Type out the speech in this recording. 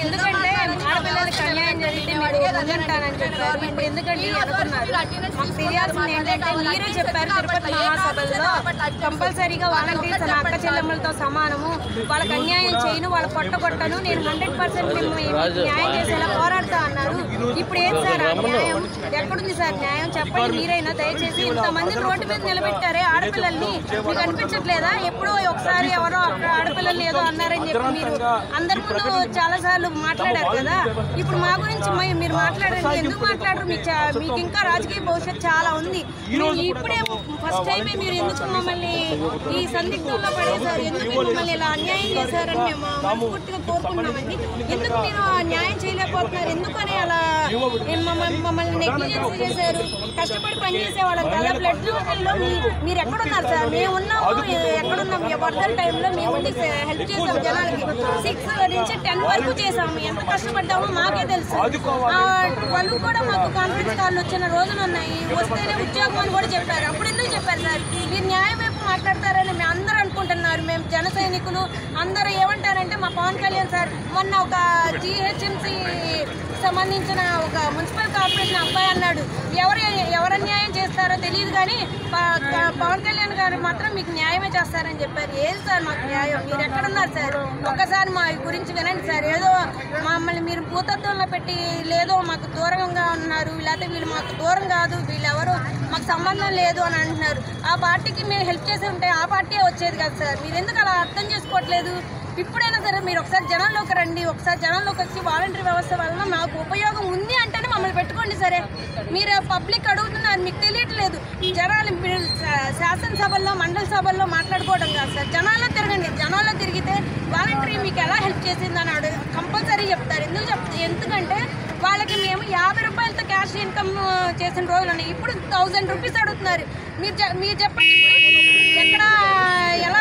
ఎందుకంటే ఆడపిల్లలకి అన్యాయం జరిగితే ముందుంటానని చెప్పారు. ఇప్పుడు ఎందుకంటే మాకు తెలియాల్సింది ఏంటంటే మీరే చెప్పారు తిరుపతి మహాసభల్లో కంపల్సరీగా వాలంటీర్స్ అక్క చెల్లెమ్మలతో సమానము, వాళ్ళకి అన్యాయం చేయను, వాళ్ళ కొట్టను, నేను 100% న్యాయం చేసేలా పోరాడుతా అన్నారు. ఇప్పుడు ఏంటి సార్ న్యాయం? ఎక్కడుంది సార్ న్యాయం? చెప్పండి మీరైనా దయచేసి. ఇంతమంది రోడ్డు మీద నిలబెట్టారే ఆడపిల్లల్ని, మీకు అనిపించట్లేదా? ఎప్పుడో ఒకసారి ఎవరో ఆడపిల్లల్ని ఏదో అన్నారని చెప్పి మీరు అందరి ముందు చాలా సార్లు మాట్లాడారు కదా. ఇప్పుడు మా గురించి మీరు మాట్లాడండి. ఎందుకు మాట్లాడరు? మీకు ఇంకా రాజకీయ భవిష్యత్తు చాలా ఉంది. ఇప్పుడే ఫస్ట్ టైమే మీరు ఎందుకు మమ్మల్ని ఈ సందిగ్ధంలో పడేశారు? ఎందుకు మమ్మల్ని ఇలా అన్యాయం చేశారని మేము మనస్ఫూర్తిగా కోరుకున్నామండి. ఎందుకు మీరు న్యాయం చేయలేకపోతున్నారు? ఎందుకని అలా మమ్మల్ని నెగ్లిజెన్స్ చేశారు? కష్టపడి పనిచేసే వాళ్ళం కదా. బ్లడ్ లో మీరు ఎక్కడున్నారు సార్? మేము ఉన్నాము, ఎక్కడున్నాం? వరదల టైంలో మేము హెల్ప్ చేసాము జనాలకి. 6 నుంచి 10 వరకు చేసాము. ఎంత కష్టపడ్డామో మాకే తెలుసు. వాళ్ళు కూడా మాకు కాన్ఫరెన్స్ కాళ్ళు వచ్చిన రోజులు ఉన్నాయి. వస్తేనే ఉద్యోగం అని కూడా చెప్పారు. అప్పుడు ఎందుకు చెప్పారు సార్? మీరు న్యాయం వైపు మాట్లాడతారని మేము అందరూ అనుకుంటున్నారు. మేము జన సైనికులు అందరూ ఏమంటారంటే మా పవన్ కళ్యాణ్ సార్ మొన్న ఒక GHMC సంబంధించిన ఒక మున్సిపల్ కార్పొరేషన్ అబ్బాయి అన్నాడు, ఎవరు అన్యాయం చేస్తారో తెలియదు కానీ పవన్ కళ్యాణ్ గారు మాత్రం మీకు న్యాయమే చేస్తారని చెప్పారు. ఏది సార్ మాకు న్యాయం? మీరు ఎక్కడున్నారు సార్? ఒక్కసారి మా గురించి వినండి సార్. ఏదో మమ్మల్ని మీరు భూతత్వంలో పెట్టి లేదో మాకు దూరంగా ఉన్నారు, లేకపోతే వీళ్ళు మాకు దూరం కాదు, వీళ్ళెవరు మాకు సంబంధం లేదు అని అంటున్నారు. ఆ పార్టీకి మేము హెల్ప్ చేసి ఉంటే ఆ పార్టీ వచ్చేది కదా సార్. మీరు ఎందుకు అలా అర్థం చేసుకోవట్లేదు? ఇప్పుడైనా సరే మీరు ఒకసారి జనంలోకి రండి. ఒకసారి జనంలోకి వచ్చి వాలంటరీ వ్యవస్థ వలన మాకు ఉపయోగం ఉంది అంటేనే మమ్మల్ని పెట్టుకోండి సరే. మీరు పబ్లిక్ అడుగుతున్నారు, మీకు తెలియట్లేదు. జనాలు మీరు శాసనసభల్లో మండల సభల్లో మాట్లాడుకోవడం కాదు సార్. జనాల్లో తిరగండి. జనాల్లో తిరిగితే వాలంటరీ మీకు ఎలా హెల్ప్ చేసిందని కంపల్సరీ చెప్తారు. ఎందుకంటే వాళ్ళకి మేము 50 రూపాయలతో క్యాష్ ఇన్కమ్ చేసిన రోజులు ఉన్నాయి. ఇప్పుడు 1000 రూపీస్ అడుగుతున్నారు. మీరు చెప్పండి ఎక్కడ ఎలా